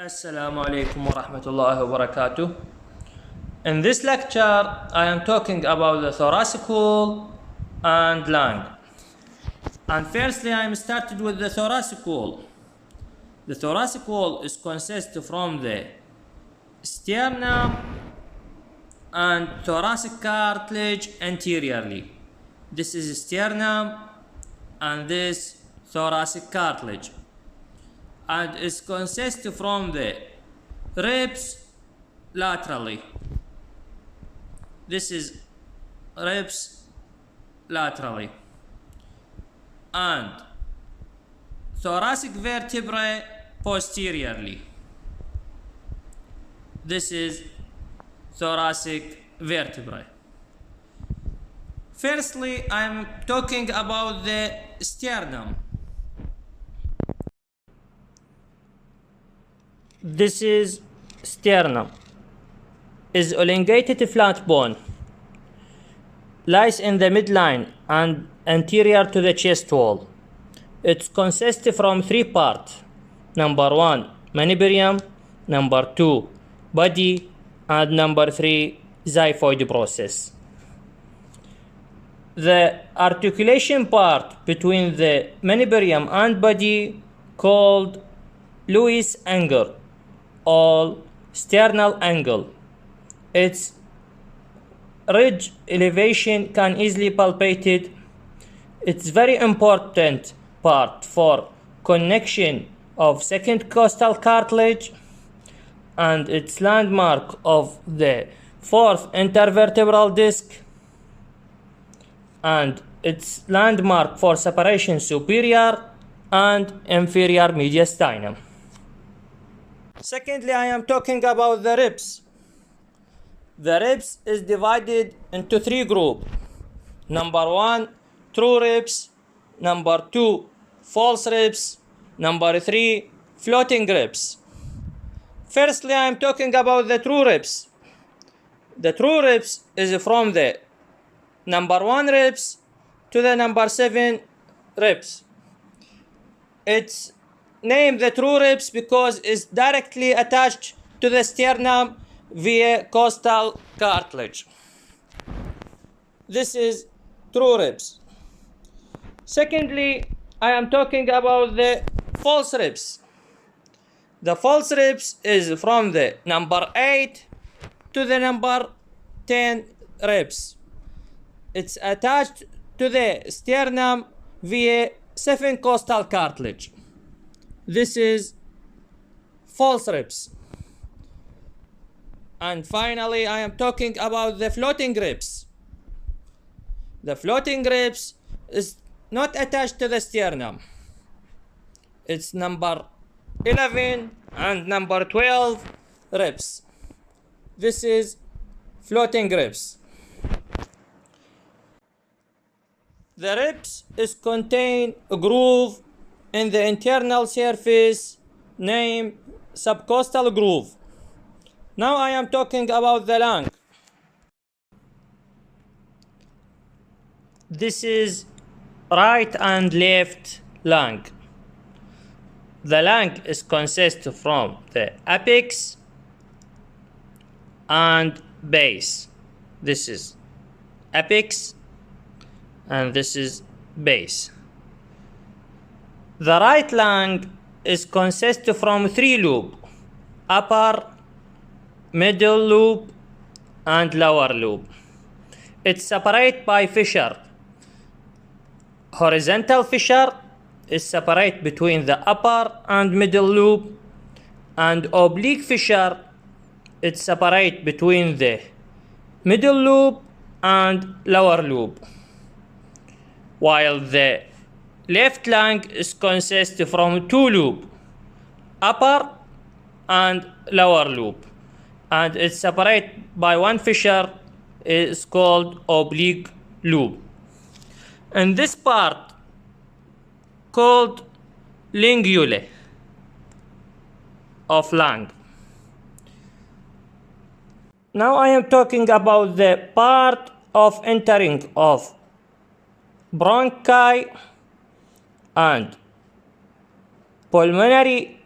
Assalamu alaikum wa rahmatullahi wa barakatuh. In this lecture, I am talking about the thoracic wall and lung. And firstly, I am started with the thoracic wall. The thoracic wall is consist from the sternum and thoracic cartilage anteriorly. This is sternum and this thoracic cartilage. And it consists from the ribs laterally. This is ribs laterally. And thoracic vertebrae posteriorly. This is thoracic vertebrae. Firstly, I'm talking about the sternum. This is sternum. Is elongated flat bone. Lies in the midline and anterior to the chest wall. It consists from three parts. Number 1, manubrium. Number 2, body. And number 3, xiphoid process. The articulation part between the manubrium and body called Lewis angle or sternal angle. Its ridge elevation can easily palpated. It's very important part for connection of second costal cartilage, and its landmark of the fourth intervertebral disc, and its landmark for separation superior and inferior mediastinum. Secondly, I am talking about the ribs. The ribs is divided into three groups. Number 1, true ribs. Number 2, false ribs. Number 3, floating ribs. Firstly, I am talking about the true ribs. The true ribs is from the number 1 ribs to the number 7 ribs. It's named the true ribs because it's directly attached to the sternum via costal cartilage. This is true ribs. Secondly, I am talking about the false ribs. The false ribs is from the number 8 to the number 10 ribs. It's attached to the sternum via 7 costal cartilage. This is false ribs. And finally, I am talking about the floating ribs. The floating ribs is not attached to the sternum. It's number 11 and number 12 ribs. This is floating ribs. The ribs is contain a groove in the internal surface named subcostal groove. Now I am talking about the lung. This is right and left lung. The lung is consist from the apex and base. This is apex and this is base. The right lung is consist from 3 lobes: upper, middle lobe, and lower lobe. It's separated by fissure. Horizontal fissure is separate between the upper and middle lobe, and oblique fissure is separate between the middle lobe and lower lobe. While the left lung is consist from 2 lobes, upper and lower lobe, and it's separated by 1 fissure is called oblique lobe. And this part called lingule of lung. Now I am talking about the part of entering of bronchi and pulmonary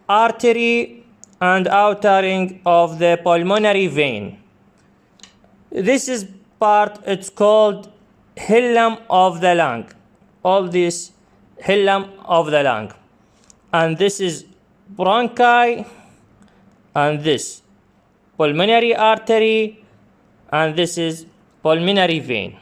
artery and outer ring of the pulmonary vein. This is part, it's called hilum of the lung. All this hilum of the lung. And this is bronchi, and this pulmonary artery, and this is pulmonary vein.